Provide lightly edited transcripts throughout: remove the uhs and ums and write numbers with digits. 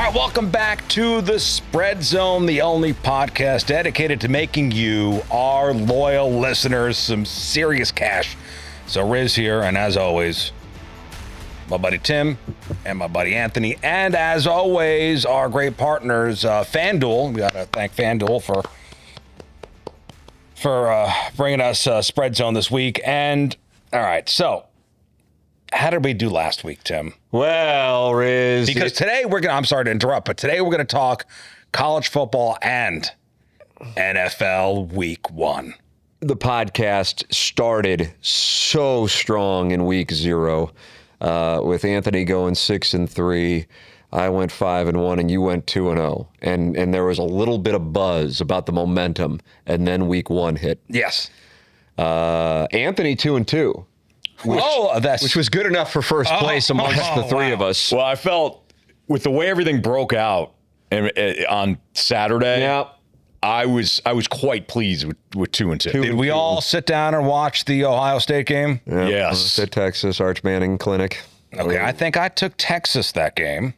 All right, welcome back to the Spread Zone, the only podcast dedicated to making you, our loyal listeners, some serious cash. So Riz here, and as always, my buddy Tim and my buddy Anthony, and as always, our great partners, FanDuel. We got to thank FanDuel for bringing us Spread Zone this week. And all right, so how did we do last week, Tim? Well, Riz, because today I'm sorry to interrupt, but today we're going to talk college football and NFL Week 1. The podcast started so strong in week 0, with Anthony going 6-3. I went 5-1, and you went 2-0. And there was a little bit of buzz about the momentum, and then week 1 hit. Yes. Anthony 2-2. Which was good enough for first place amongst the three of us. Well, I felt with the way everything broke out on Saturday, I was quite pleased with 2-2. Did we all sit down and watch the Ohio State game? Yeah, yes. At Texas Arch Manning Clinic. Okay, I think I took Texas that game,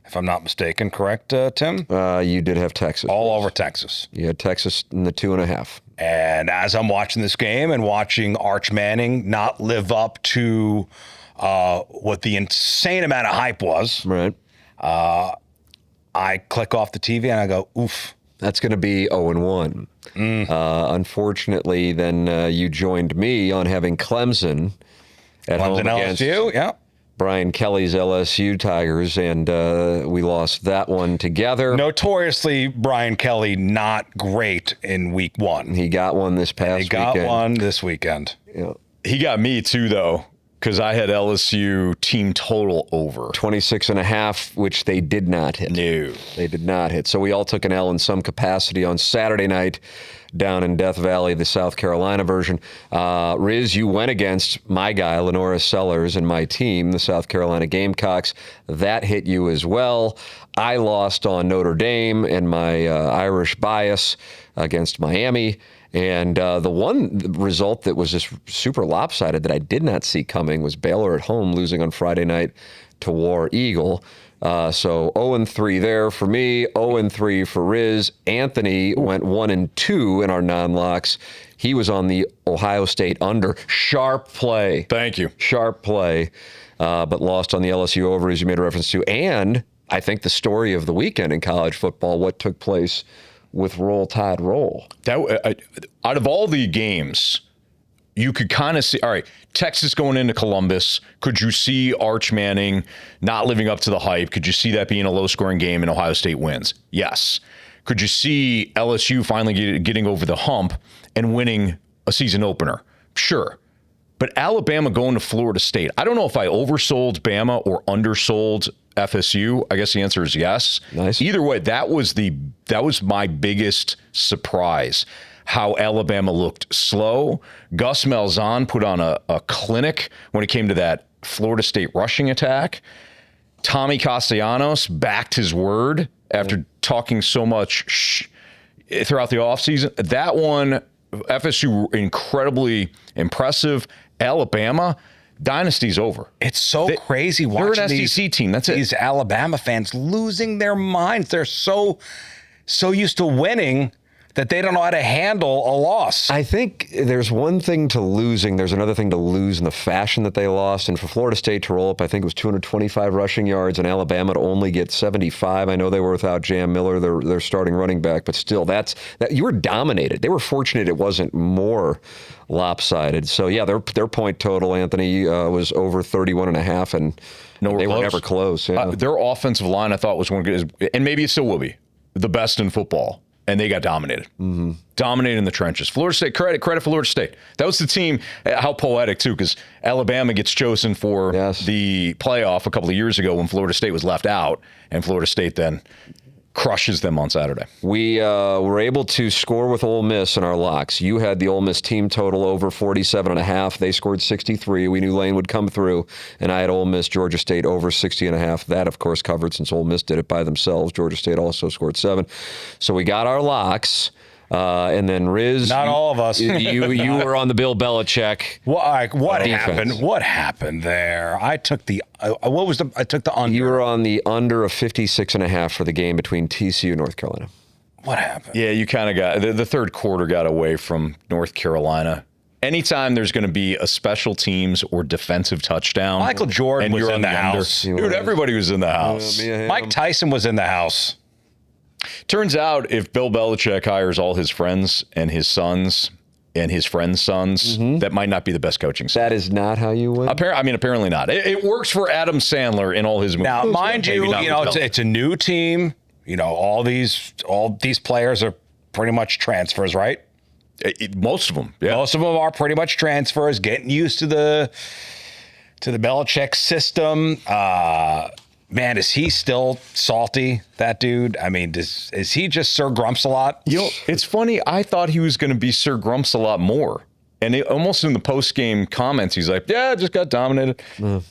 if I'm not mistaken. Correct, Tim? You did have Texas. All over Texas. You had Texas in the 2.5. And as I'm watching this game and watching Arch Manning not live up to what the insane amount of hype was, right? I click off the TV and I go, oof. That's going to be 0-1. Unfortunately, then you joined me on having Clemson at home against LSU, yeah. Brian Kelly's LSU Tigers, and we lost that one together. Notoriously, Brian Kelly not great in week 1. He got one this past weekend. He got one this weekend. Yeah. He got me too, though, because I had LSU team total over 26.5, which they did not hit. No. They did not hit. So we all took an L in some capacity on Saturday night down in Death Valley, the South Carolina version. Riz, you went against my guy, Lenora Sellers, and my team, the South Carolina Gamecocks. That hit you as well. I lost on Notre Dame and my Irish bias against Miami. And the one result that was just super lopsided that I did not see coming was Baylor at home losing on Friday night to War Eagle. So 0-3 there for me, 0-3 for Riz. Anthony went 1-2 in our non-locks. He was on the Ohio State under. Sharp play. Thank you. Sharp play, but lost on the LSU over, as you made a reference to. And I think the story of the weekend in college football, what took place with Roll Tide Roll. Out of all the games, you could kind of see, all right, Texas going into Columbus. Could you see Arch Manning not living up to the hype? Could you see that being a low-scoring game and Ohio State wins? Yes. Could you see LSU finally getting over the hump and winning a season opener? Sure. But Alabama going to Florida State, I don't know if I oversold Bama or undersold FSU. I guess the answer is yes. Nice. Either way, that was my biggest surprise. How Alabama looked slow. Gus Malzahn put on a clinic when it came to that Florida State rushing attack. Tommy Castellanos backed his word after talking so much throughout the offseason. That one, FSU, incredibly impressive. Alabama, dynasty's over. It's so crazy watching they're an SEC team. That's these Alabama fans losing their minds. They're so used to winning that they don't know how to handle a loss. I think there's one thing to losing. There's another thing to lose in the fashion that they lost. And for Florida State to roll up, I think it was 225 rushing yards, and Alabama to only get 75. I know they were without Jam Miller, their starting running back, but still, that you were dominated. They were fortunate it wasn't more lopsided. So, yeah, their point total, Anthony, was over 31.5, and they were never close. Yeah. Their offensive line, I thought, was one good, and maybe it still will be, the best in football. And they got dominated. Mm-hmm. Dominated in the trenches. Florida State, credit for Florida State. That was the team, how poetic, too, because Alabama gets chosen for the playoff a couple of years ago when Florida State was left out, and Florida State then crushes them on Saturday. We were able to score with Ole Miss in our locks. You had the Ole Miss team total over 47.5. They scored 63. We knew Lane would come through, and I had Ole Miss, Georgia State over 60.5. That, of course, covered since Ole Miss did it by themselves. Georgia State also scored 7. So we got our locks. And then Riz. Not all of us. You were on the Bill Belichick. What defense. happened? What happened there? I took the I took the under. You were on the under of 56.5 for the game between TCU and North Carolina. What happened? Yeah, you kind of got the third quarter got away from North Carolina. Anytime there's going to be a special teams or defensive touchdown, Michael Jordan and was you're in on the under, house. dude. Everybody was in the house. Mike Tyson was in the house. Turns out, if Bill Belichick hires all his friends and his sons and his friends' sons, that might not be the best coaching staff. That is not how you win. Apparently not. It works for Adam Sandler in all his movies. Now, mind you, Maybe not with it's a new team. All these players are pretty much transfers, right? Most of them, yeah. Most of them are pretty much transfers, getting used to the Belichick system. Man, is he still salty, that dude? I mean, is he just Sir Grumps a lot? It's funny. I thought he was going to be Sir Grumps a lot more. And almost in the post-game comments, he's like, yeah, just got dominated.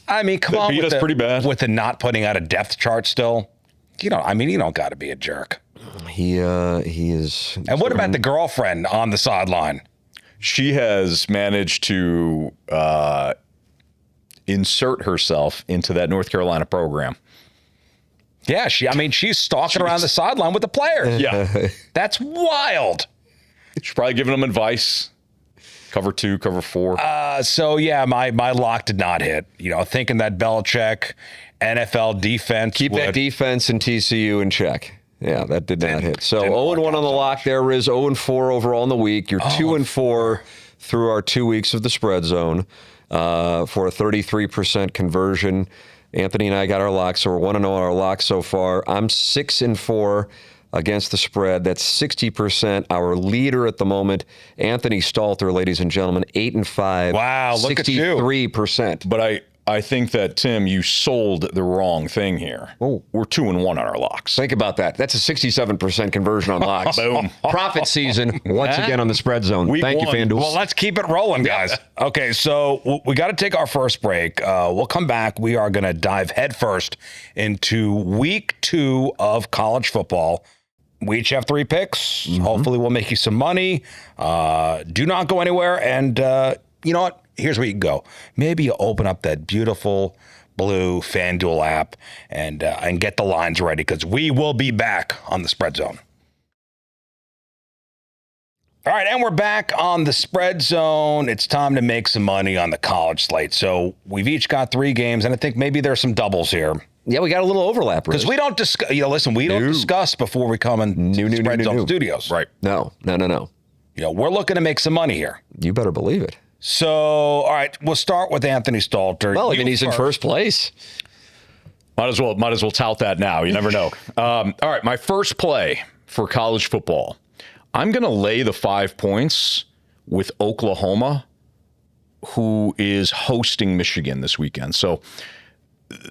I mean, come on. Beat us pretty bad. With the not putting out a depth chart still. You don't got to be a jerk. He is. And what about the girlfriend on the sideline? She has managed to insert herself into that North Carolina program. Yeah, she's stalking around the sideline with the players. Yeah. That's wild. She's probably giving them advice. Cover 2, cover 4. So, yeah, my lock did not hit. Thinking that Belichick NFL defense Keep that defense and TCU in check. Yeah, that did not hit. So 0-1 on the lock there, Riz. 0-4 overall in the week. You're 2-4 through our 2 weeks of the spread zone for a 33% conversion. Anthony and I got our locks, so we're 1-0 on our locks so far. I'm 6-4 against the spread. That's 60%. Our leader at the moment, Anthony Stalter, ladies and gentlemen, 8-5. Wow, look at you. 63%. But I think that, Tim, you sold the wrong thing here. Oh. We're 2-1 on our locks. Think about that. That's a 67% conversion on locks. Boom. Profit season once again on the spread zone. Thank you, one. FanDuel. Well, let's keep it rolling, guys. Okay, so we got to take our first break. We'll come back. We are going to dive headfirst into week 2 of college football. We each have 3 picks. Hopefully, we'll make you some money. Do not go anywhere. And you know what? Here's where you can go. Maybe you open up that beautiful blue FanDuel app and get the lines ready, because we will be back on the Spread Zone. All right, and we're back on the Spread Zone. It's time to make some money on the college slate. So we've each got 3 games, and I think maybe there's some doubles here. Yeah, we got a little overlap, Because we don't discuss. Listen, we don't discuss before we come in Spread Zone Studios. Right. No. We're looking to make some money here. You better believe it. So, all right, we'll start with Anthony Stalter. Well, even he's in first place. Might as well tout that now. You never know. All right, my first play for college football. I'm going to lay the 5 points with Oklahoma, who is hosting Michigan this weekend. So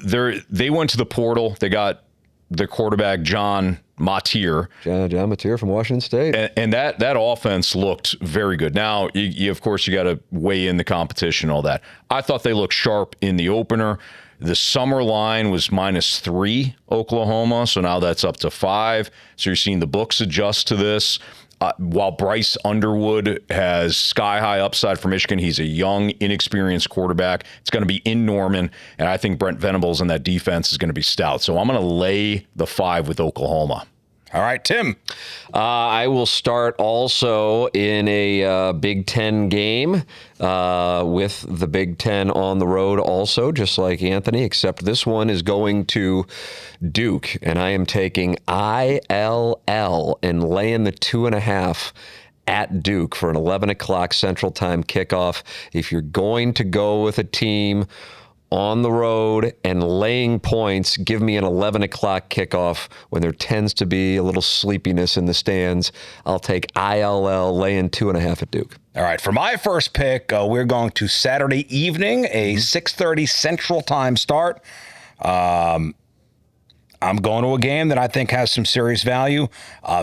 they went to the portal. They got their quarterback, John Mateer. John Mateer from Washington State. And that offense looked very good. Now, of course, you got to weigh in the competition, all that. I thought they looked sharp in the opener. The summer line was -3 Oklahoma, so now that's up to 5. So you're seeing the books adjust to this. While Bryce Underwood has sky-high upside for Michigan, he's a young, inexperienced quarterback. It's going to be in Norman, and I think Brent Venables and that defense is going to be stout. So I'm going to lay the 5 with Oklahoma. All right, Tim. I will start also in a Big Ten game with the Big Ten on the road also, just like Anthony, except this one is going to Duke, and I am taking ILL and laying the 2.5 at Duke for an 11 o'clock Central Time kickoff. If you're going to go with a team on the road and laying points, give me an 11 o'clock kickoff when there tends to be a little sleepiness in the stands. I'll take ILL laying 2.5 at Duke. All right, for my first pick, we're going to Saturday evening, a 6:30 Central Time start. I'm going to a game that I think has some serious value.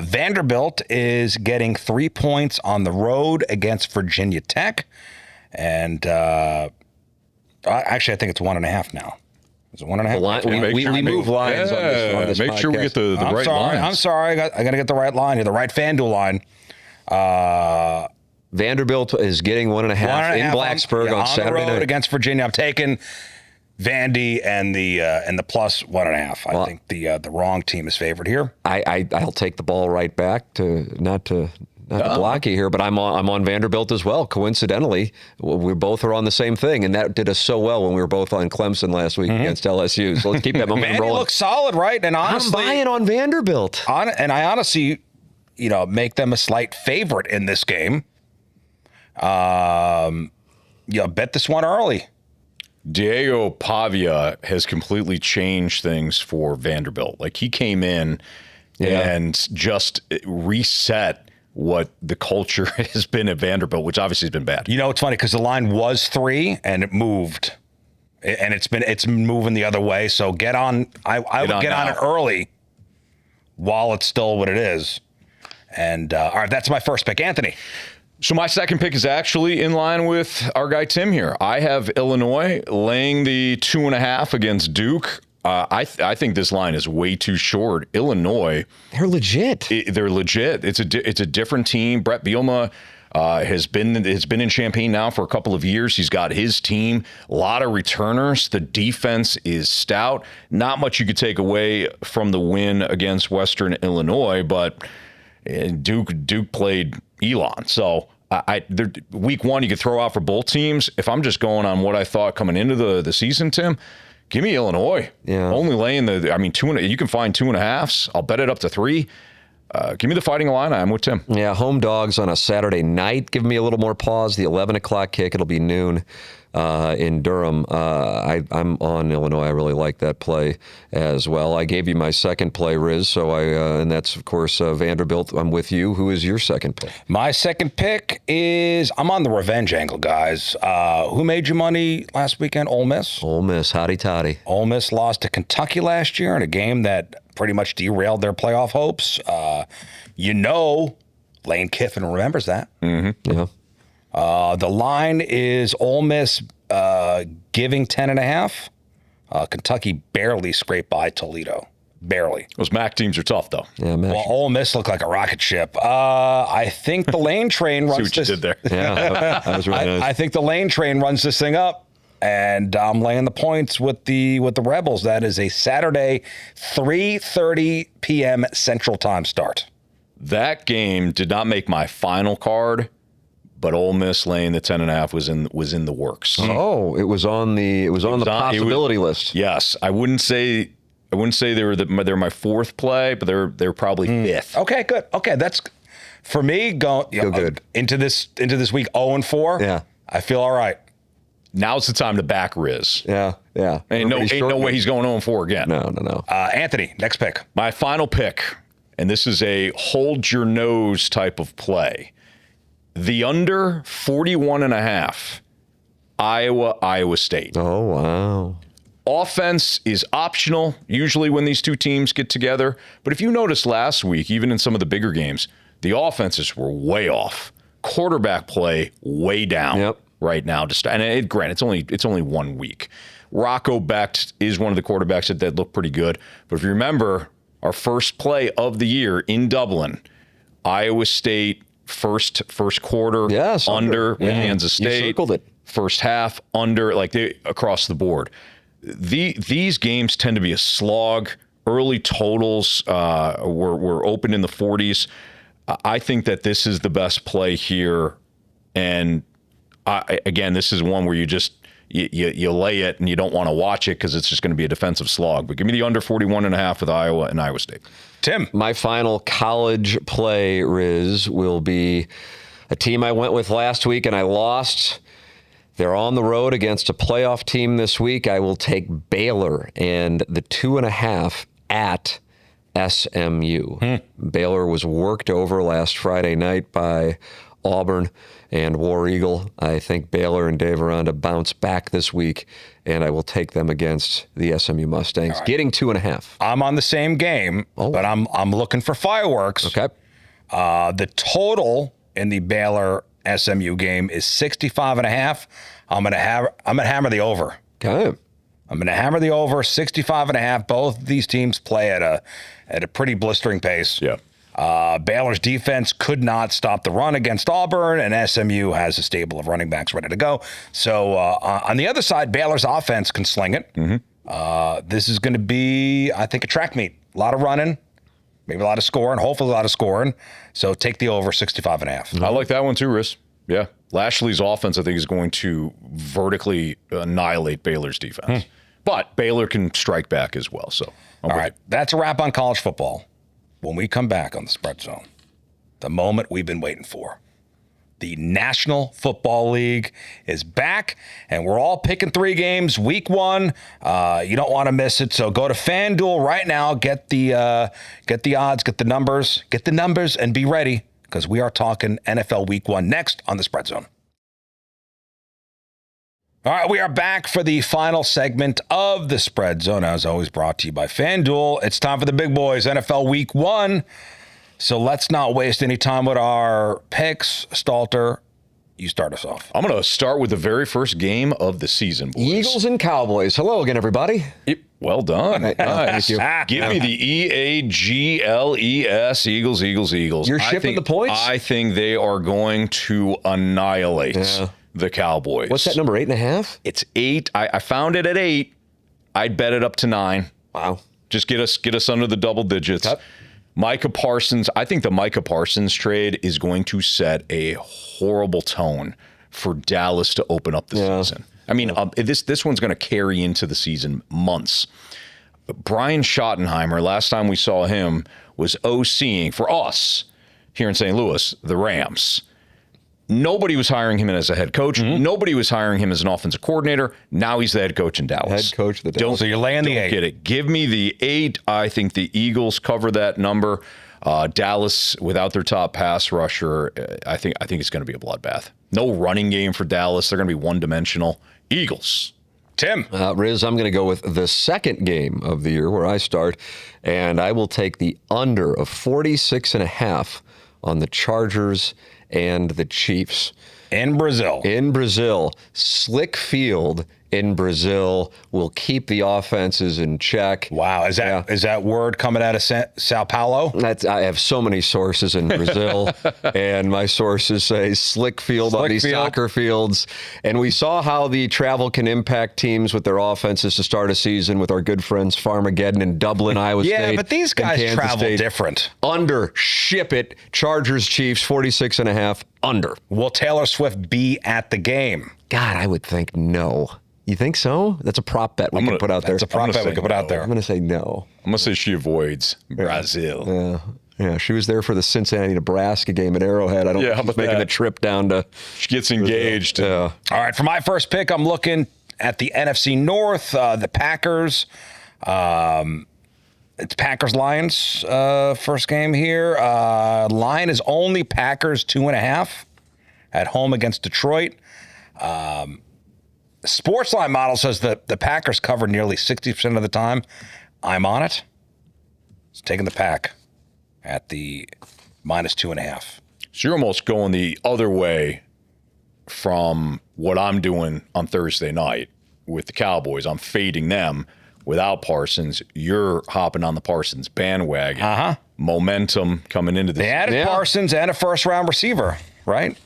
Vanderbilt is getting 3 points on the road against Virginia Tech. And actually, I think it's 1.5 now. Is it 1.5? We move lines on this Make sure we get the right lines. I'm sorry. I got to get the right line here, the right FanDuel line. Vanderbilt is getting 1.5 in Blacksburg on Saturday night against Virginia. I'm taking Vandy and the plus 1.5. I think the wrong team is favored here. I'll take the ball right back to not to block you here, but I'm on Vanderbilt as well. Coincidentally, we both are on the same thing, and that did us so well when we were both on Clemson last week against LSU. So let's keep that momentum rolling. Vandy looks solid, right? And honestly, I'm buying on Vanderbilt. And I honestly, make them a slight favorite in this game. Bet this one early. Diego Pavia has completely changed things for Vanderbilt. Like, he came in and just reset what the culture has been at Vanderbilt, which obviously has been bad. It's funny because the line was 3 and it moved, and it's moving the other way. So get on. I would get on it early while it's still what it is. And all right, that's my first pick, Anthony. So my second pick is actually in line with our guy Tim here. I have Illinois laying the 2.5 against Duke. I think this line is way too short. Illinois, they're legit. They're legit. It's a different team. Brett Bielema has been in Champaign now for a couple of years. He's got his team, a lot of returners. The defense is stout. Not much you could take away from the win against Western Illinois, but Duke played Elon. So week 1 you could throw out for both teams. If I'm just going on what I thought coming into the season, Tim, give me Illinois. Yeah. Only laying you can find 2.5s. I'll bet it up to 3. Give me the Fighting Illini. I'm with Tim. Yeah, home dogs on a Saturday night. Give me a little more pause. The 11 o'clock kick. It'll be noon in Durham. I'm on Illinois. I really like that play as well. I gave you my second play, Riz. So and that's of course Vanderbilt. I'm with you. Who is your second pick? My second pick is I'm on the revenge angle, guys. Who made you money last weekend? Ole Miss. Ole Miss, hotty toddy. Ole Miss lost to Kentucky last year in a game that pretty much derailed their playoff hopes. Lane Kiffin remembers that. Mm-hmm. Yeah. The line is Ole Miss giving 10.5. Kentucky barely scraped by Toledo. Barely. Those MAC teams are tough, though. Yeah, well, Ole Miss looked like a rocket ship. I think the Lane train runs See what you did there. Yeah, that was really nice. I think the Lane train runs this thing up. And I'm laying the points with the Rebels. That is a Saturday, 3:30 p.m. Central Time start. That game did not make my final card, but Ole Miss laying the 10.5 was in the works. Oh, it was on the possibility list. Yes, I wouldn't say they're my fourth play, but they're probably fifth. Okay, good. Okay, that's for me. Feel good into this week 0-4. Yeah, I feel all right. Now's the time to back Riz. Yeah. Ain't no way he's going 0-4 again. No. Anthony, next pick. My final pick, and this is a hold your nose type of play. The under 41.5, Iowa State. Oh, wow. Offense is optional, usually when these two teams get together. But if you noticed last week, even in some of the bigger games, the offenses were way off. Quarterback play way down right now. Granted, it's only 1 week. Rocco Becht is one of the quarterbacks that look pretty good. But if you remember, our first play of the year in Dublin, Iowa State first quarter under with Kansas State. You circled it. First half under, across the board. These games tend to be a slog. Early totals were open in the 40s. I think that this is the best play here. And again, this is one where you just you lay it and you don't want to watch it because it's just going to be a defensive slog. But give me the under 41.5 with Iowa and Iowa State. Tim. My final college play, Riz, will be a team I went with last week and I lost. They're on the road against a playoff team this week. I will take Baylor and the 2.5 at SMU. Baylor was worked over last Friday night by Auburn and War Eagle. I think Baylor and Dave Aranda bounce back this week, and I will take them against the SMU Mustangs, getting 2.5. I'm on the same game, but I'm looking for fireworks. Okay. The total in the Baylor SMU game is 65.5. I'm gonna hammer the over. Okay. I'm gonna hammer the over 65.5. Both these teams play at a pretty blistering pace. Yeah. Baylor's defense could not stop the run against Auburn, and SMU has a stable of running backs ready to go. So on the other side, Baylor's offense can sling it. This is going to be, I think, a track meet. A lot of running, maybe a lot of scoring, hopefully a lot of scoring. So take the over 65.5. I like that one too, Riz. Yeah. Lashley's offense, I think, is going to vertically annihilate Baylor's defense. But Baylor can strike back as well. So, all right, that's a wrap on college football. When we come back on the Spread Zone, the moment we've been waiting for. The National Football League is back, and we're all picking 3 games. Week 1, you don't want to miss it. So go to FanDuel right now, get the odds, get the numbers, and be ready because we are talking NFL Week 1 next on the Spread Zone. All right, we are back for the final segment of the Spread Zone, as always brought to you by FanDuel. It's time for the big boys, NFL Week 1. So let's not waste any time with our picks. Stalter, you start us off. I'm going to start with the very first game of the season, boys. Eagles and Cowboys. Hello again, everybody. Well done. Nice. Thank you. Give me the EAGLES, Eagles. You're shipping the points? I think they are going to annihilate the Cowboys. What's that number, 8.5? It's 8. I found it at 8. I'd bet it up to 9. Wow. Just get us under the double digits. Yep. Micah Parsons, I think the Micah Parsons trade is going to set a horrible tone for Dallas to open up the season. I mean, this one's going to carry into the season months. Brian Schottenheimer, last time we saw him, was OCing for us here in St. Louis, the Rams. Nobody was hiring him as a head coach. Nobody was hiring him as an offensive coordinator. Now he's the head coach in Dallas. Head coach of the Dallas. So you're laying the 8. Get it. Give me the 8. I think the Eagles cover that number. Dallas, without their top pass rusher, I think it's going to be a bloodbath. No running game for Dallas. They're going to be one-dimensional. Eagles. Tim. Riz, I'm going to go with the second game of the year where I start, and I will take the under of 46.5 on the Chargers and the Chiefs. In Brazil. Slick field in Brazil will keep the offenses in check. Wow. Is that word coming out of Sao Paulo? I have so many sources in Brazil, and my sources say slick field on these soccer fields. And we saw how the travel can impact teams with their offenses to start a season with our good friends Farmageddon and Dublin, Iowa State. Yeah, but these guys travel different. Under, ship it. Chargers, Chiefs, 46.5, under. Will Taylor Swift be at the game? God, I would think no. You think so? That's a prop bet we can put out there. That's a prop bet we can put out there. I'm going to say no. I'm going to say she avoids Brazil. Yeah, she was there for the Cincinnati-Nebraska game at Arrowhead. I don't think she's making the trip down to... She gets engaged. All right, for my first pick, I'm looking at the NFC North, the Packers. It's Packers-Lions first game here. Line is only Packers 2.5 at home against Detroit. Sportsline model says that the Packers cover nearly 60% of the time. I'm on it. It's taking the Pack at the minus 2.5. So you're almost going the other way from what I'm doing on Thursday night with the Cowboys. I'm fading them without Parsons. You're hopping on the Parsons bandwagon. Momentum coming into this. They added Parsons and a first-round receiver, right?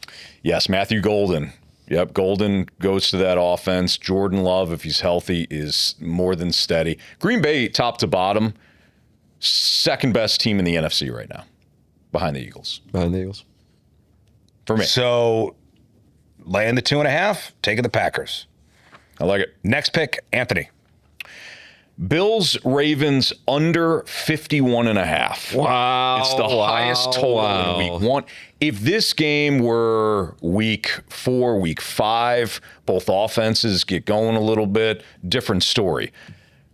Yes, Matthew Golden. Yep, Golden goes to that offense. Jordan Love, if he's healthy, is more than steady. Green Bay, top to bottom, second best team in the NFC right now, behind the Eagles. For me. So, laying the 2.5, taking the Packers. I like it. Next pick, Anthony. Bills, Ravens, under 51.5. Wow. It's the highest total in week 1. If this game were week 4, week 5, both offenses get going a little bit, different story.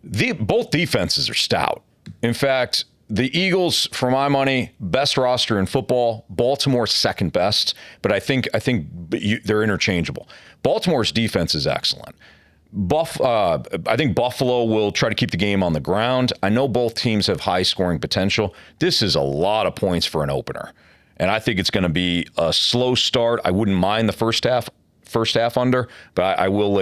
Both defenses are stout. In fact, the Eagles, for my money, best roster in football. Baltimore, second best. But I think they're interchangeable. Baltimore's defense is excellent. I think Buffalo will try to keep the game on the ground. I know both teams have high scoring potential. This is a lot of points for an opener. And I think it's going to be a slow start. I wouldn't mind the first half. first half under, but I will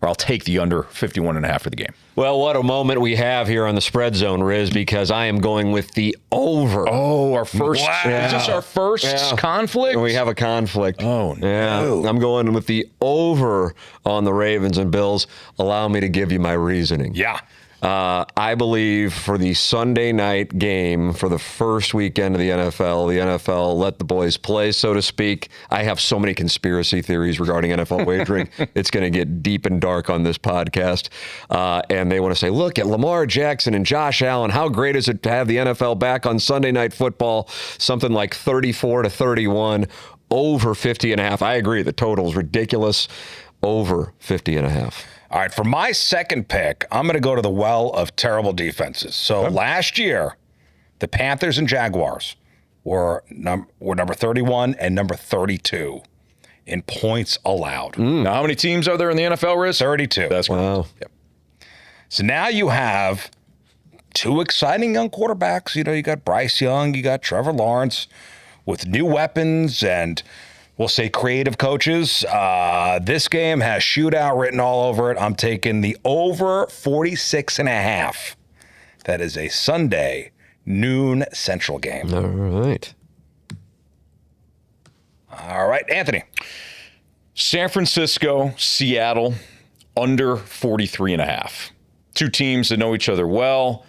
I'll take the under 51.5 for the game. Well, what a moment we have here on the Spread Zone, Riz, because I am going with the over. Oh, our first. Wow. Is this our first conflict? We have a conflict. Oh, no. Yeah, I'm going with the over on the Ravens and Bills. Allow me to give you my reasoning. Yeah. I believe for the Sunday night game for the first weekend of the NFL let the boys play, so to speak. I have so many conspiracy theories regarding NFL wagering. It's going to get deep and dark on this podcast. And they want to say, look at Lamar Jackson and Josh Allen. How great is it to have the NFL back on Sunday Night Football? Something like 34-31, over 50.5. I agree. The total is ridiculous. Over 50.5. All right, for my second pick, I'm going to go to the well of terrible defenses. So last year, the Panthers and Jaguars were number 31 and number 32 in points allowed. Now, how many teams are there in the NFL, Riz? 32. That's correct. Wow. Yep. So now you have two exciting young quarterbacks. You know, you got Bryce Young, you got Trevor Lawrence with new weapons and we'll say creative coaches. This game has shootout written all over it. I'm taking the over 46.5. That is a Sunday noon Central game. All right. All right, Anthony. San Francisco, Seattle, under 43.5. Two teams that know each other well.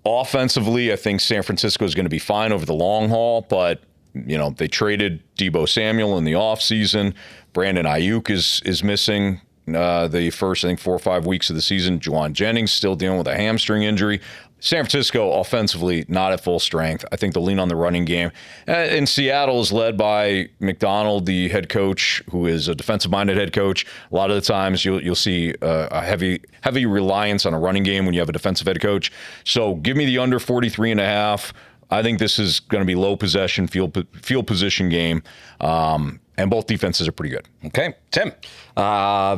Offensively, I think San Francisco is going to be fine over the long haul, but they traded Deebo Samuel in the offseason. Brandon Ayuk is missing the first, 4 or 5 weeks of the season. Juwan Jennings still dealing with a hamstring injury. San Francisco, offensively, not at full strength. I think they'll lean on the running game. And Seattle is led by McDonald, the head coach, who is a defensive-minded head coach. A lot of the times you'll see a heavy reliance on a running game when you have a defensive head coach. So give me the under 43.5. I think this is going to be low possession, field position game, and both defenses are pretty good. Okay, Tim.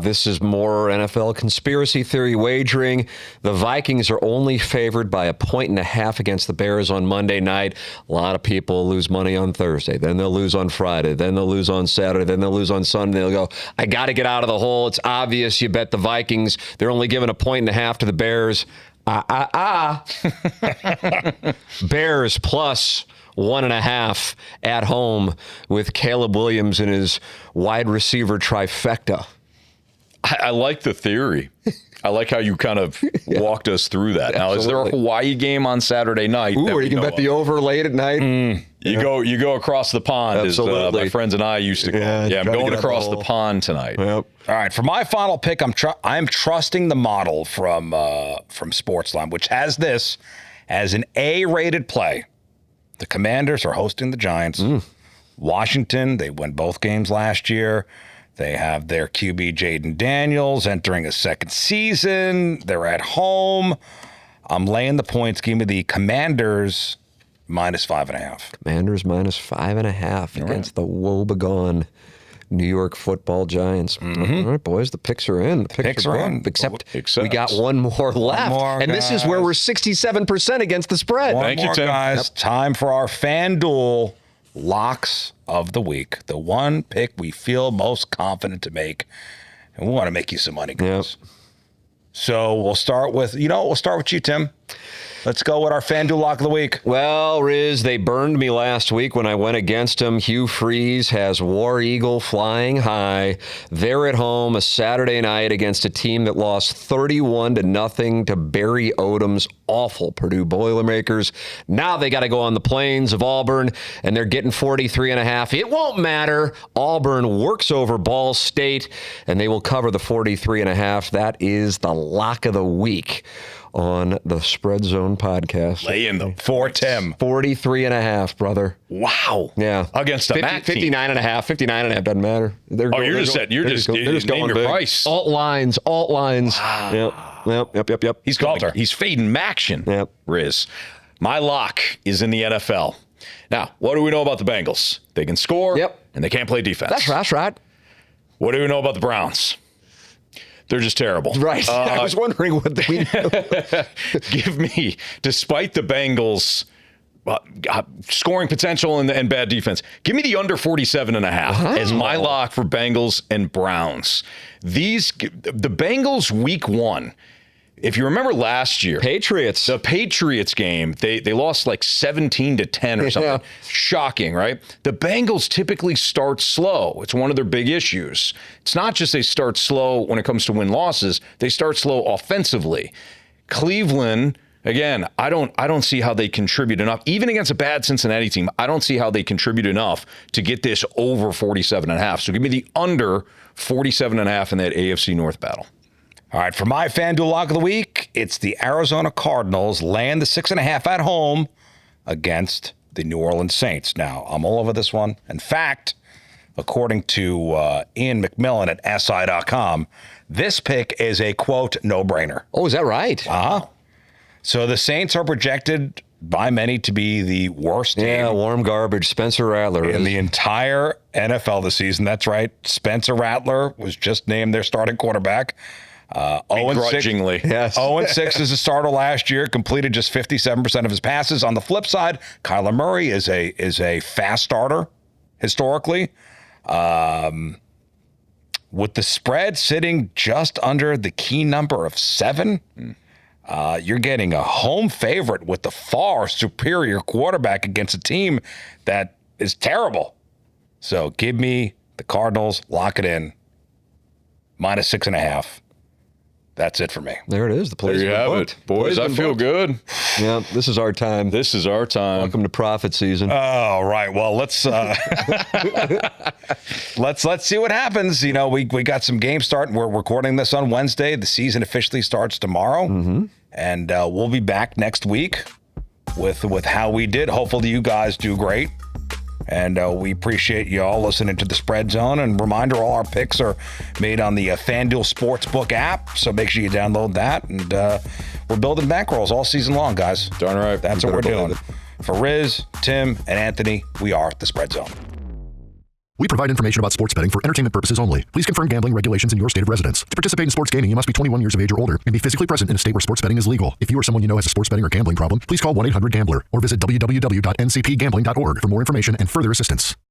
This is more NFL conspiracy theory wagering. The Vikings are only favored by 1.5 against the Bears on Monday night. A lot of people lose money on Thursday. Then they'll lose on Friday. Then they'll lose on Saturday. Then they'll lose on Sunday. They'll go, I got to get out of the hole. It's obvious you bet the Vikings. They're only giving 1.5 to the Bears. Bears plus 1.5 at home with Caleb Williams and his wide receiver trifecta. I like the theory. I like how you kind of walked us through that. Now, is there a Hawaii game on Saturday night? Ooh, where you can bet the over late at night? You go across the pond, Absolutely. as my friends and I used to call it. Yeah, I'm going across the pond tonight. Yep. All right, for my final pick, I'm trusting the model from Sportsline, which has this as an A-rated play. The Commanders are hosting the Giants. Washington, they won both games last year. They have their QB Jaden Daniels entering a second season. They're at home. I'm laying the points. Give me the Commanders minus 5.5. Commanders minus 5.5 against the woebegone New York Football Giants. All right, boys, the picks are in. The picks are in. Except we got one more left. And this is where we're 67% against the spread. Thank you, Tim. Guys. Time for our FanDuel Locks of the week. The one pick we feel most confident to make. And we want to make you some money, guys. Yep. So we'll start with you, Tim. Let's go with our FanDuel Lock of the week. Well, Riz, they burned me last week when I went against them. Hugh Freeze has War Eagle flying high. They're at home a Saturday night against a team that lost 31-0 to Barry Odom's awful Purdue Boilermakers. Now they got to go on the plains of Auburn, and they're getting 43.5. It won't matter. Auburn works over Ball State, and they will cover the 43.5. That is the lock of the week on the Spread Zone podcast. Lay in them. For Tim. 43.5, brother. Wow. Yeah. Against a MAC team. 59.5 doesn't matter. You're just name your price. Alt lines. Wow. Yep. He's fading Maction. Yep. Riz. My lock is in the NFL. Now, what do we know about the Bengals? They can score. Yep. And they can't play defense. That's right. What do we know about the Browns? They're just terrible. Right. I was wondering what they know. Give me, despite the Bengals scoring potential and bad defense. Give me the under 47.5 as my lock for Bengals and Browns. The Bengals week 1. If you remember last year, the Patriots game, they lost like 17-10 or something. Yeah. Shocking, right? The Bengals typically start slow. It's one of their big issues. It's not just they start slow when it comes to win-losses. They start slow offensively. Cleveland, again, I don't see how they contribute enough. Even against a bad Cincinnati team, I don't see how they contribute enough to get this over 47.5. So give me the under 47.5 in that AFC North battle. All right, for my FanDuel lock of the week, it's the Arizona Cardinals laying the 6.5 at home against the New Orleans Saints. Now, I'm all over this one. In fact, according to Ian McMillan at SI.com, this pick is a, quote, no-brainer. Oh, is that right? Uh-huh. So the Saints are projected by many to be the worst team. Yeah, warm garbage. Spencer Rattler. In the entire NFL this season. That's right. Spencer Rattler was just named their starting quarterback. 0-6. Yes. 0-6 as a starter last year, completed just 57% of his passes. On the flip side, Kyler Murray is a fast starter historically. With the spread sitting just under the key number of 7, you're getting a home favorite with the far superior quarterback against a team that is terrible. So give me the Cardinals, lock it in, minus 6.5. That's it for me. There it is. The there you have it. Boys, I feel good. Yeah, this is our time. This is our time. Welcome to profit season. Oh, right. Well, let's see what happens. You know, we got some games starting. We're recording this on Wednesday. The season officially starts tomorrow. Mm-hmm. And we'll be back next week with how we did. Hopefully you guys do great. And we appreciate you all listening to the Spread Zone. And reminder, all our picks are made on the FanDuel Sportsbook app. So make sure you download that. And we're building bankrolls all season long, guys. Darn right. That's what we're doing. For Riz, Tim, and Anthony, we are the Spread Zone. We provide information about sports betting for entertainment purposes only. Please confirm gambling regulations in your state of residence. To participate in sports gaming, you must be 21 years of age or older and be physically present in a state where sports betting is legal. If you or someone you know has a sports betting or gambling problem, please call 1-800-GAMBLER or visit www.ncpgambling.org for more information and further assistance.